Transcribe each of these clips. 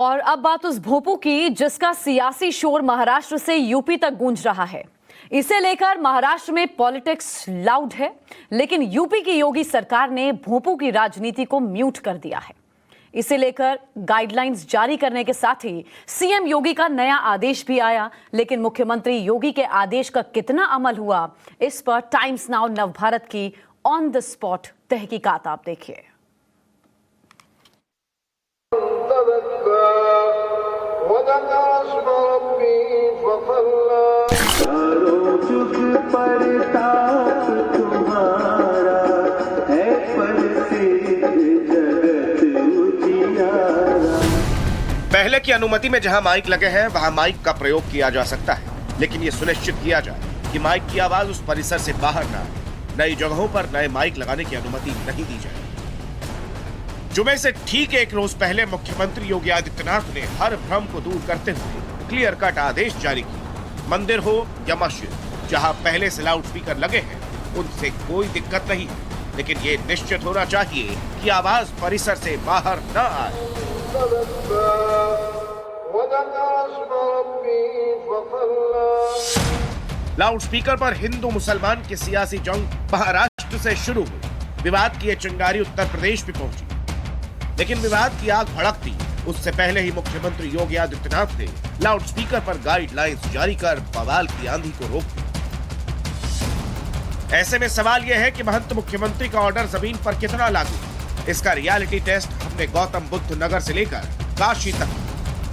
और अब बात उस भोपू की जिसका सियासी शोर महाराष्ट्र से यूपी तक गूंज रहा है। इसे लेकर महाराष्ट्र में पॉलिटिक्स लाउड है, लेकिन यूपी की योगी सरकार ने भोपू की राजनीति को म्यूट कर दिया है। इसे लेकर गाइडलाइंस जारी करने के साथ ही सीएम योगी का नया आदेश भी आया, लेकिन मुख्यमंत्री योगी के आदेश का कितना अमल हुआ, इस पर टाइम्स नाउ नवभारत की ऑन द स्पॉट तहकीकात आप देखिए। पहले की अनुमति में जहां माइक लगे हैं वहां माइक का प्रयोग किया जा सकता है, लेकिन ये सुनिश्चित किया जाए कि माइक की आवाज उस परिसर से बाहर न आए। नई जगहों पर नए माइक लगाने की अनुमति नहीं दी जाए। जुमे से ठीक एक रोज पहले मुख्यमंत्री योगी आदित्यनाथ ने हर भ्रम को दूर करते हुए क्लियर कट आदेश जारी किया। मंदिर हो या मस्जिद, जहां पहले से लाउड स्पीकर लगे हैं उनसे कोई दिक्कत नहीं है, लेकिन ये निश्चित होना चाहिए कि आवाज परिसर से बाहर न आए। लाउड स्पीकर पर हिंदू मुसलमान की सियासी जंग महाराष्ट्र से शुरू हुई। विवाद की ये चिंगारी उत्तर प्रदेश भी पहुंची, लेकिन विवाद की आग भड़कती उससे पहले ही मुख्यमंत्री योगी आदित्यनाथ ने लाउड स्पीकर पर गाइडलाइंस जारी कर बवाल की आंधी को रोक दिया। ऐसे में सवाल यह है कि महंत मुख्यमंत्री का ऑर्डर जमीन पर कितना लागू। इसका रियलिटी टेस्ट हमने गौतम बुद्ध नगर से लेकर काशी तक।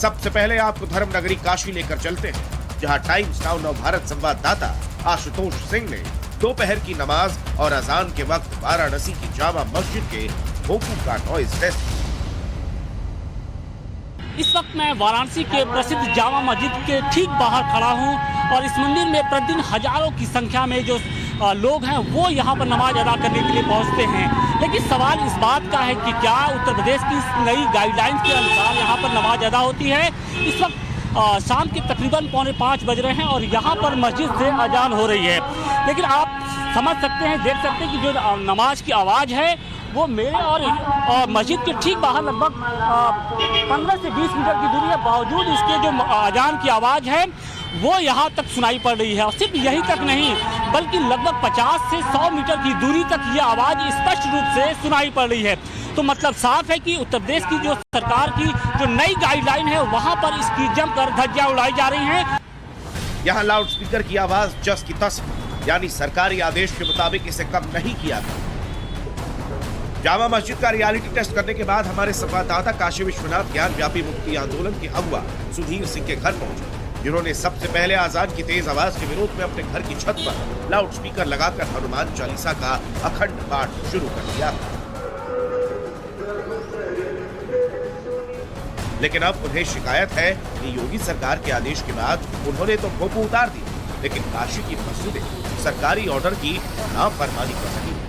सबसे पहले आपको धर्म नगरी काशी लेकर चलते हैं, जहां टाइम्स नाउ नवभारत संवाददाता आशुतोष सिंह ने दोपहर की नमाज और अजान के वक्त वाराणसी की जामा मस्जिद के भोपू का नॉइज टेस्ट। इस वक्त मैं वाराणसी के प्रसिद्ध जामा मस्जिद के ठीक बाहर खड़ा हूं और इस मंदिर में प्रतिदिन हजारों की संख्या में जो लोग हैं वो यहाँ पर नमाज अदा करने के लिए पहुँचते हैं। लेकिन सवाल इस बात का है कि क्या उत्तर प्रदेश की नई गाइडलाइंस के अनुसार यहाँ पर नमाज अदा होती है। इस वक्त शाम के तकरीबन 4:45 बज रहे हैं और यहाँ पर मस्जिद से अजान हो रही है, लेकिन आप समझ सकते हैं, देख सकते हैं कि जो नमाज की आवाज़ है वो मेरे और मस्जिद के ठीक बाहर लगभग 15 से 20 मीटर की दूरी है। बावजूद इसके जो अजान की आवाज़ है वो यहाँ तक सुनाई पड़ रही है, और सिर्फ यहीं तक नहीं बल्कि लगभग 50 से 100 मीटर की दूरी तक ये आवाज़ स्पष्ट रूप से सुनाई पड़ रही है। तो मतलब साफ है कि उत्तर प्रदेश की जो सरकार की जो नई गाइडलाइन है वहाँ पर इसकी जमकर धज्जियां उड़ाई जा रही हैं। यहाँ लाउड स्पीकर की आवाज जस की तस, यानी सरकारी आदेश के मुताबिक इसे कम नहीं किया गया। जामा मस्जिद का रियलिटी टेस्ट करने के बाद हमारे संवाददाता काशी विश्वनाथ ज्ञान व्यापी मुक्ति आंदोलन के अगुवा सुधीर सिंह के घर पहुंचे, जिन्होंने सबसे पहले आजान की तेज आवाज के विरोध में अपने घर की छत पर लाउड स्पीकर लगाकर हनुमान चालीसा का अखंड पाठ शुरू कर दिया। लेकिन अब उन्हें शिकायत है कि योगी सरकार के आदेश के बाद उन्होंने तो भोपू उतार दी, लेकिन काशी की मस्जिदें सरकारी ऑर्डर की नाफरमानी कर रही है।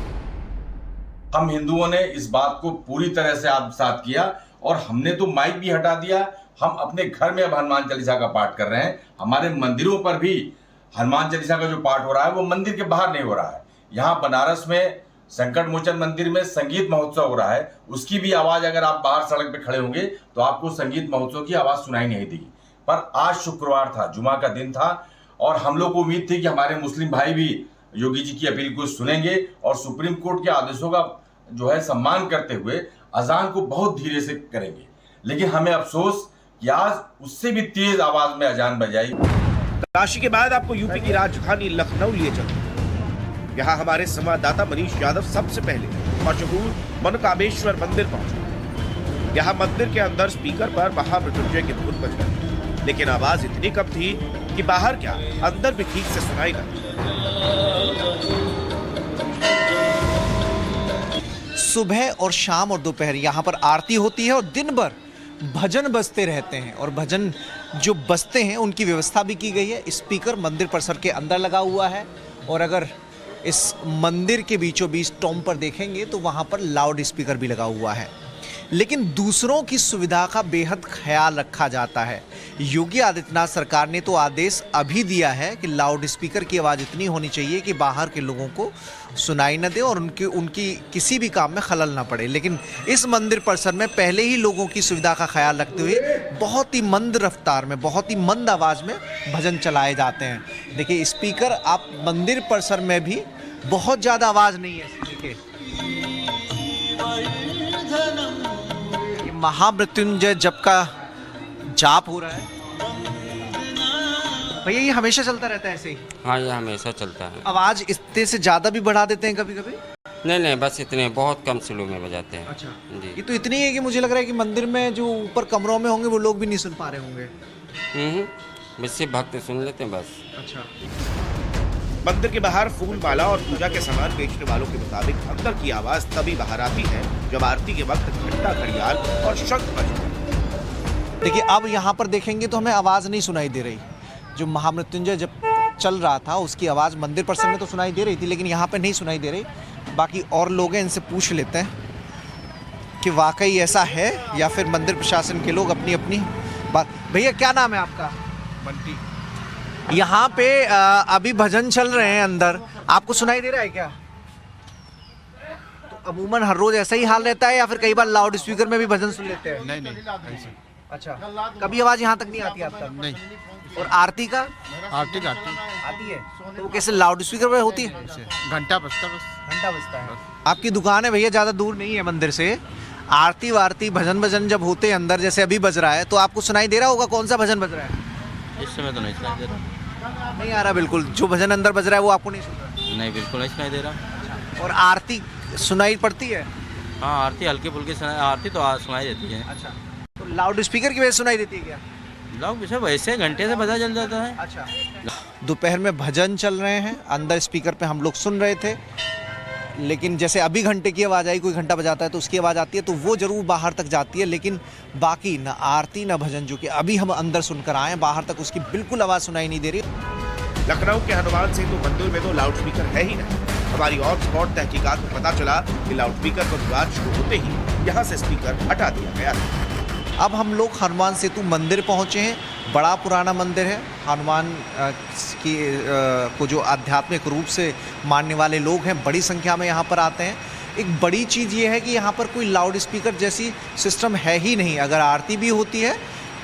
हम हिंदुओं ने इस बात को पूरी तरह से आत्मसात किया और हमने तो माइक भी हटा दिया। हम अपने घर में अब हनुमान चालीसा का पाठ कर रहे हैं। हमारे मंदिरों पर भी हनुमान चालीसा का जो पाठ हो रहा है वो मंदिर के बाहर नहीं हो रहा है। यहाँ बनारस में संकट मोचन मंदिर में संगीत महोत्सव हो रहा है, उसकी भी आवाज अगर आप बाहर सड़क पे खड़े होंगे तो आपको संगीत महोत्सव की आवाज सुनाई नहीं देगी। पर आज शुक्रवार था, जुमा का दिन था, और हम लोग को उम्मीद थी कि हमारे मुस्लिम भाई भी योगी जी की अपील को सुनेंगे और सुप्रीम कोर्ट के आदेशों का जो है सम्मान करते हुए अजान को बहुत धीरे से करेंगे। लेकिन हमें अफसोस कि आज उससे भी तेज आवाज में अजान बजाई। काशी के बाद आपको यूपी की राजधानी लखनऊ लिए चलते। यहाँ हमारे संवाददाता मनीष यादव सबसे पहले मशहूर मनकामेश्वर मंदिर पहुंचे। यहाँ मंदिर के अंदर स्पीकर पर महामृत्युंजय की धुन बज रही, लेकिन आवाज इतनी कम थी कि बाहर क्या अंदर भी ठीक से सुनाई न दी। सुबह और शाम और दोपहर यहाँ पर आरती होती है और दिन भर भजन बजते रहते हैं, और भजन जो बजते हैं उनकी व्यवस्था भी की गई है। स्पीकर मंदिर परिसर के अंदर लगा हुआ है, और अगर इस मंदिर के बीचों बीच टॉम पर देखेंगे तो वहाँ पर लाउड स्पीकर भी लगा हुआ है। लेकिन दूसरों की सुविधा का बेहद ख्याल रखा जाता है। योगी आदित्यनाथ सरकार ने तो आदेश अभी दिया है कि लाउड स्पीकर की आवाज़ इतनी होनी चाहिए कि बाहर के लोगों को सुनाई न दे और उनकी किसी भी काम में खलल ना पड़े। लेकिन इस मंदिर परिसर में पहले ही लोगों की सुविधा का ख्याल रखते हुए बहुत ही मंद रफ्तार में, बहुत ही मंद आवाज़ में भजन चलाए जाते हैं। देखिए स्पीकर, आप मंदिर परिसर में भी बहुत ज़्यादा आवाज़ नहीं है। देखिए महामृत्युंजय जप का जाप हो रहा है भैया, ये हमेशा चलता रहता है ऐसे ही? हाँ, ये हमेशा चलता है। आवाज इतने से ज्यादा भी बढ़ा देते हैं कभी कभी? नहीं, बस इतने बहुत कम स्लो में बजाते हैं। अच्छा जी। ये तो इतनी है कि मुझे लग रहा है कि मंदिर में जो ऊपर कमरों में होंगे वो लोग भी नहीं सुन पा रहे होंगे। बस सिर्फ भक्त सुन लेते हैं बस। अच्छा। मंदिर के बाहर फूल माला और पूजा के सामान बेचने वालों के मुताबिक अंदर की आवाज तभी बाहर आती है जब आरती के वक्त घंटा, घड़ियाल और शंख बजते हैं। देखिए अब यहाँ पर देखेंगे तो हमें आवाज नहीं सुनाई दे रही। जो महामृत्युंजय जब चल रहा था उसकी आवाज मंदिर परिसर में तो सुनाई दे रही थी, लेकिन यहाँ पे नहीं सुनाई दे रही। बाकी और लोग हैं, इनसे पूछ लेते हैं कि वाकई ऐसा है या फिर मंदिर प्रशासन के लोग अपनी अपनी बात। भैया क्या नाम है आपका? बंटी। यहाँ पे अभी भजन चल रहे हैं अंदर, आपको सुनाई दे रहा है क्या? तो अमूमन हर रोज ऐसा ही हाल रहता है या फिर कई बार लाउड स्पीकर में भी भजन सुन लेते हैं? नहीं ऐसे। अच्छा, कभी आवाज यहाँ तक नहीं आती आप तक? नहीं। और आरती का? आरती आती है तो वो कैसे लाउड स्पीकर में होती है? घंटा बजता बस। घंटा बजता है। आपकी दुकान है भैया, ज़्यादा दूर नहीं है मंदिर से। आरती वारती भजन जब होते हैं अंदर, जैसे अभी बज रहा है, तो आपको सुनाई दे रहा होगा कौन सा भजन बज रहा है? इस समय तो नहीं सुनाई दे रहा। नहीं आ रहा बिल्कुल, जो भजन अंदर बज रहा है वो आपको नहीं सुन रहा? नहीं, बिल्कुल नहीं सुनाई दे रहा। और आरती सुनाई पड़ती है? हाँ, आरती हल्की फुल्की आरती तो सुनाई देती है। अच्छा, तो लाउड स्पीकर की वजह से सुनाई देती है क्या? लोग वैसे घंटे से पता चल जाता है। अच्छा। दोपहर में भजन चल रहे हैं, अंदर स्पीकर पे हम लोग सुन रहे थे, लेकिन जैसे अभी घंटे की आवाज़ आई, कोई घंटा बजाता है तो उसकी आवाज़ आती है, तो वो ज़रूर बाहर तक जाती है। लेकिन बाकी ना आरती ना भजन, जो कि अभी हम अंदर सुनकर आए, बाहर तक उसकी बिल्कुल आवाज़ सुनाई नहीं दे रही। लखनऊ के हनुमान सेतु मंदिर में तो लाउड स्पीकर है ही नहीं। हमारी ऑन स्पॉट तहकीकात में पता चला कि लाउड स्पीकर को विवाद शुरू होते ही यहाँ से स्पीकर हटा दिया गया था। अब हम लोग हनुमान सेतु मंदिर पहुँचे हैं। बड़ा पुराना मंदिर है। हनुमान को जो आध्यात्मिक रूप से मानने वाले लोग हैं बड़ी संख्या में यहाँ पर आते हैं। एक बड़ी चीज़ ये है कि यहाँ पर कोई लाउड स्पीकर जैसी सिस्टम है ही नहीं। अगर आरती भी होती है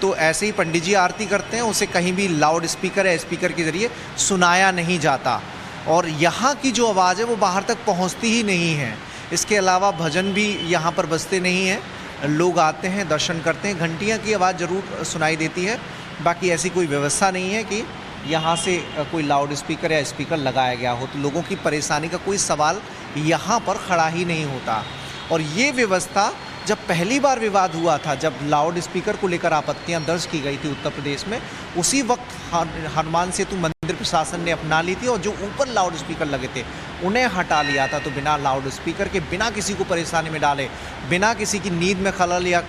तो ऐसे ही पंडित जी आरती करते हैं, उसे कहीं भी लाउड स्पीकर या स्पीकर के ज़रिए सुनाया नहीं जाता। और यहाँ की जो आवाज़ है वो बाहर तक पहुँचती ही नहीं है। इसके अलावा भजन भी यहाँ पर बजते नहीं हैं। लोग आते हैं, दर्शन करते हैं, घंटियाँ की आवाज़ ज़रूर सुनाई देती है। बाकी ऐसी कोई व्यवस्था नहीं है कि यहाँ से कोई लाउड स्पीकर या स्पीकर लगाया गया हो, तो लोगों की परेशानी का कोई सवाल यहाँ पर खड़ा ही नहीं होता। और ये व्यवस्था जब पहली बार विवाद हुआ था, जब लाउड स्पीकर को लेकर आपत्तियां दर्ज की गई थी उत्तर प्रदेश में, उसी वक्त हनुमान सेतु मंदिर प्रशासन ने अपना ली थी और जो ऊपर लाउड स्पीकर लगे थे उन्हें हटा लिया था। तो बिना लाउड स्पीकर के, बिना किसी को परेशानी में डाले, बिना किसी की नींद में खलल या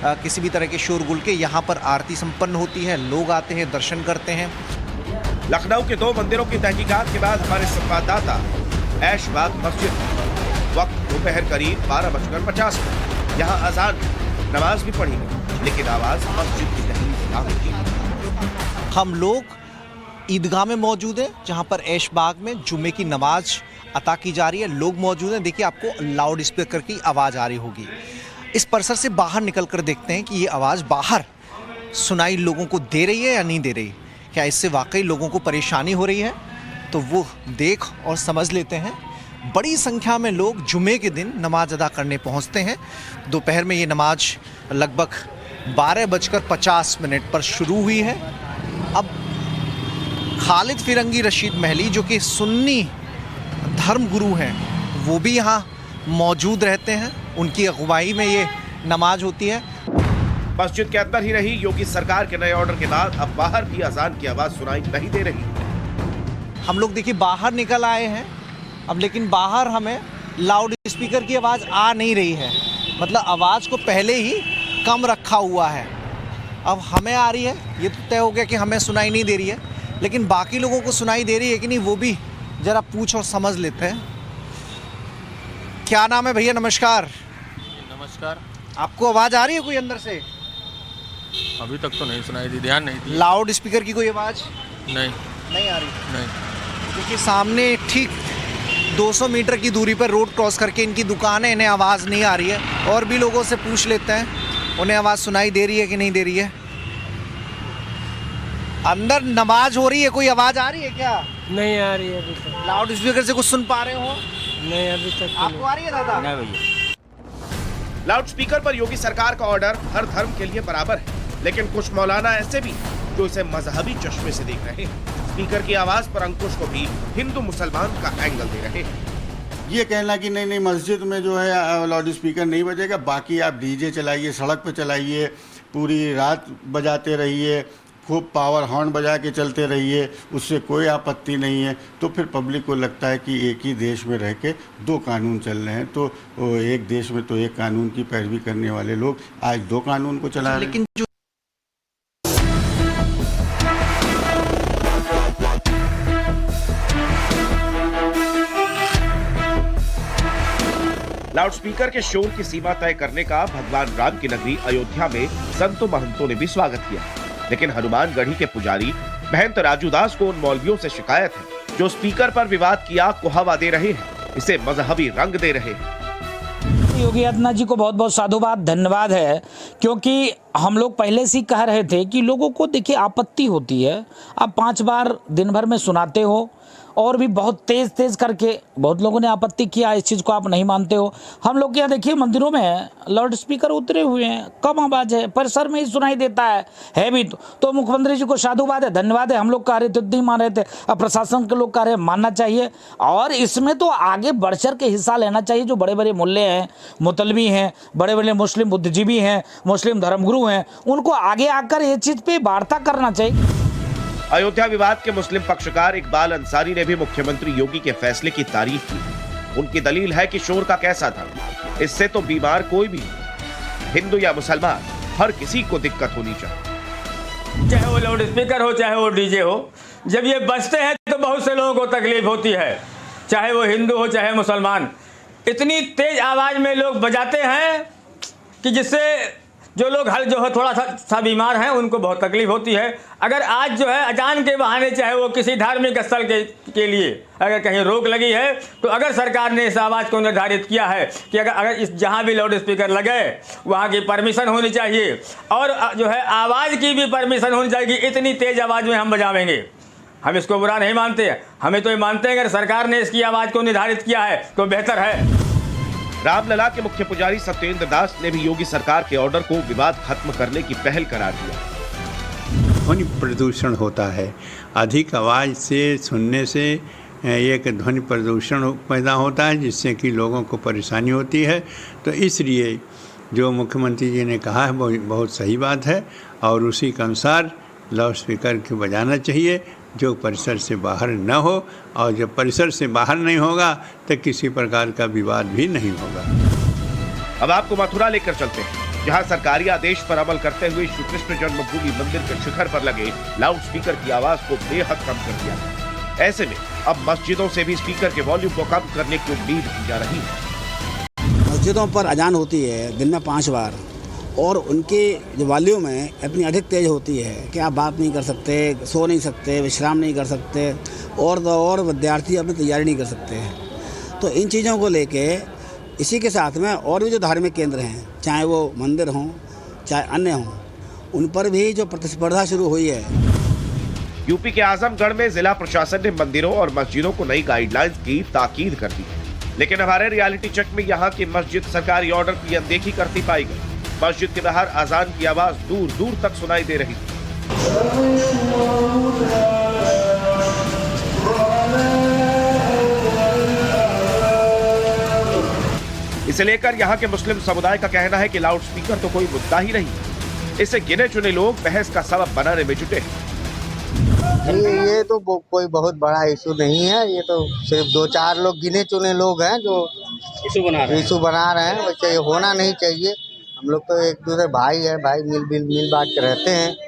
किसी भी तरह के शोरगुल के यहाँ पर आरती संपन्न होती है। लोग आते हैं, दर्शन करते हैं। लखनऊ के 2 मंदिरों की तहकीकात के बाद हमारे संवाददाता ऐशबाग मस्जिद, वक्त दोपहर करीब 12:50। यहाँ अजान, नमाज भी पढ़ी गई, लेकिन आवाज मस्जिद की दहलीज ना होती। हम लोग ईदगाह में मौजूद हैं, जहाँ पर ऐशबाग में जुम्मे की नमाज अता की जा रही है। लोग मौजूद हैं। देखिए आपको लाउड स्पीकर की आवाज़ आ रही होगी। इस परिसर से बाहर निकल कर देखते हैं कि ये आवाज़ बाहर सुनाई लोगों को दे रही है या नहीं दे रही। क्या इससे वाकई लोगों को परेशानी हो रही है? तो वो देख और समझ लेते हैं। बड़ी संख्या में लोग जुमे के दिन नमाज अदा करने पहुंचते हैं। दोपहर में ये नमाज लगभग 12:50 पर शुरू हुई है। अब खालिद फिरंगी रशीद महली, जो कि सुन्नी धर्म गुरु हैं, वो भी यहाँ मौजूद रहते हैं। उनकी अगुवाई में ये नमाज होती है। मस्जिद के अंदर ही रही योगी सरकार के नए ऑर्डर के बाद अब बाहर भी अजान की आवाज सुनाई नहीं दे रही। हम लोग देखिए बाहर निकल आए हैं अब, लेकिन बाहर हमें लाउड स्पीकर की आवाज़ आ नहीं रही है। मतलब आवाज़ को पहले ही कम रखा हुआ है। अब हमें आ रही है, ये तो तय हो गया कि हमें सुनाई नहीं दे रही है, लेकिन बाकी लोगों को सुनाई दे रही है कि नहीं वो भी ज़रा पूछ और समझ लेते हैं। क्या नाम है भैया? नमस्कार। नमस्कार। आपको आवाज़ आ रही है कोई अंदर से? अभी तक तो नहीं सुनाई दी, ध्यान नहीं दी। लाउड स्पीकर की कोई आवाज़ नहीं नहीं आ रही? नहीं। क्योंकि सामने ठीक 200 मीटर की दूरी पर रोड क्रॉस करके इनकी दुकान है, इन्हें आवाज़ नहीं आ रही है। और भी लोगों से पूछ लेते हैं, उन्हें आवाज़ सुनाई दे रही है कि नहीं दे रही है? अंदर नमाज हो रही है, कोई आवाज़ आ रही है क्या? नहीं आ रही है अभी तक। लाउड स्पीकर से कुछ सुन पा रहे हो? नहीं अभी तक तो आपको आ रही है दादा? नहीं भैया। लाउड स्पीकर पर योगी सरकार का ऑर्डर हर धर्म के लिए बराबर है, लेकिन कुछ मौलाना ऐसे भी जो इसे मजहबी चश्मे से देख रहे हैं। स्पीकर की आवाज पर अंकुश को भी हिंदू मुसलमान का एंगल दे रहे हैं। ये कहना कि नहीं मस्जिद में जो है लाउड स्पीकर नहीं बजेगा, बाकी आप डीजे चलाइए, सड़क पे चलाइए, पूरी रात बजाते रहिए, खूब पावर हॉर्न बजा के चलते रहिए, उससे कोई आपत्ति नहीं है। तो फिर पब्लिक को लगता है कि एक ही देश में रह के दो कानून चल रहे हैं, तो एक देश में तो एक कानून की पैरवी करने वाले लोग आज दो कानून को चला रहे हैं। लेकिन जो लाउड स्पीकर के शोर की सीमा तय करने का भगवान राम की नगरी अयोध्या में संतों महंतों ने भी स्वागत किया, लेकिन हनुमानगढ़ी के पुजारी महंत राजू दास को उन मौलवियों से शिकायत है जो स्पीकर पर विवाद की आग को हवा दे रहे हैं, इसे मजहबी रंग दे रहे हैं। योगी आदित्यनाथ जी को बहुत बहुत साधुवाद धन्यवाद है, क्योंकि हम लोग पहले से ही कह रहे थे कि लोगों को देखिए आपत्ति होती है। आप 5 बार दिन भर में सुनाते हो और भी बहुत तेज करके बहुत लोगों ने आपत्ति किया, इस चीज़ को आप नहीं मानते हो। हम लोग यहाँ देखिए मंदिरों में लाउड स्पीकर उतरे हुए हैं, कम आवाज़ है, परिसर में ही सुनाई देता है भी तो मुख्यमंत्री जी को साधुवाद है, धन्यवाद है। हम लोग कह रहे थे नहीं मान रहे थे, अब प्रशासन के लोग कह रहे हैं मानना चाहिए और इसमें तो आगे बढ़ चढ़ के हिस्सा लेना चाहिए। जो बड़े बड़े मुल्ले हैं, मुतलबी हैं, बड़े बड़े मुस्लिम बुद्धिजीवी हैं, मुस्लिम धर्मगुरु हैं, उनको आगे आकर ये चीज़ पे वार्ता करना चाहिए। अयोध्या विवाद के मुस्लिम पक्षकार इकबाल अंसारी ने भी मुख्यमंत्री योगी के फैसले की तारीफ की। उनकी दलील है कि शोर का कैसा था, इससे तो बीमार कोई भी, हिंदू या मुसलमान, हर किसी को दिक्कत होनी चाहिए। चाहे वो लाउड स्पीकर हो चाहे वो डीजे हो, जब ये बजते हैं तो बहुत से लोगों को तकलीफ होती है, चाहे वो हिंदू हो चाहे मुसलमान। इतनी तेज आवाज में लोग बजाते हैं कि जिससे जो लोग जो है थोड़ा सा बीमार हैं उनको बहुत तकलीफ होती है। अगर आज जो है अजान के बहाने चाहे वो किसी धार्मिक स्थल के लिए अगर कहीं रोक लगी है, तो अगर सरकार ने इस आवाज़ को निर्धारित किया है कि अगर इस जहाँ भी लाउड स्पीकर लगे वहाँ की परमिशन होनी चाहिए और जो है आवाज़ की भी परमिशन होनी चाहिए कि इतनी तेज़ आवाज़ में हम बजावेंगे। हम इसको बुरा नहीं मानते, हमें तो ये मानते हैं अगर सरकार ने इसकी आवाज़ को निर्धारित किया है तो बेहतर है। रामलला के मुख्य पुजारी सत्येंद्र दास ने भी योगी सरकार के ऑर्डर को विवाद खत्म करने की पहल करार दिया। ध्वनि प्रदूषण होता है, अधिक आवाज़ से सुनने से एक ध्वनि प्रदूषण पैदा होता है जिससे कि लोगों को परेशानी होती है। तो इसलिए जो मुख्यमंत्री जी ने कहा है वो बहुत सही बात है और उसी के अनुसार लाउड स्पीकर को बजाना चाहिए जो परिसर से बाहर न हो, और जब परिसर से बाहर नहीं होगा तो किसी प्रकार का विवाद भी नहीं होगा। अब आपको मथुरा लेकर चलते हैं, जहां सरकारी आदेश पर अमल करते हुए श्री कृष्ण जन्मभूमि मंदिर के शिखर पर लगे लाउड स्पीकर की आवाज को बेहद कम कर दिया गया। ऐसे में अब मस्जिदों से भी स्पीकर के वॉल्यूम को कम करने की उम्मीद की जा रही है। मस्जिदों पर अजान होती है दिन में 5 बार और उनकी जो वॉल्यूम है इतनी अधिक तेज़ होती है कि आप बात नहीं कर सकते, सो नहीं सकते, विश्राम नहीं कर सकते और विद्यार्थी अपनी तैयारी नहीं कर सकते हैं। तो इन चीज़ों को लेके इसी के साथ में और भी जो धार्मिक केंद्र हैं, चाहे वो मंदिर हों चाहे अन्य हों, उन पर भी जो प्रतिस्पर्धा शुरू हुई है। यूपी के आजमगढ़ में जिला प्रशासन ने मंदिरों और मस्जिदों को नई गाइडलाइंस की ताकीद कर दी, लेकिन हमारे रियलिटी चेक में यहाँ की मस्जिद सरकारी ऑर्डर की अनदेखी करती पाई गई। मस्जिद के बाहर अजान की आवाज दूर दूर तक सुनाई दे रही थी। इसे लेकर यहाँ के मुस्लिम समुदाय का कहना है कि लाउड स्पीकर तो कोई मुद्दा ही नहीं, इसे गिने चुने लोग बहस का सबब बनाने में जुटे। ये तो कोई बहुत बड़ा इशू नहीं है, ये तो सिर्फ 2-4 लोग गिने चुने लोग हैं जो इशू बना रहे हैं। वैसे ये होना नहीं चाहिए। हम लोग तो एक दूसरे भाई है, भाई मिल बांट के रहते हैं।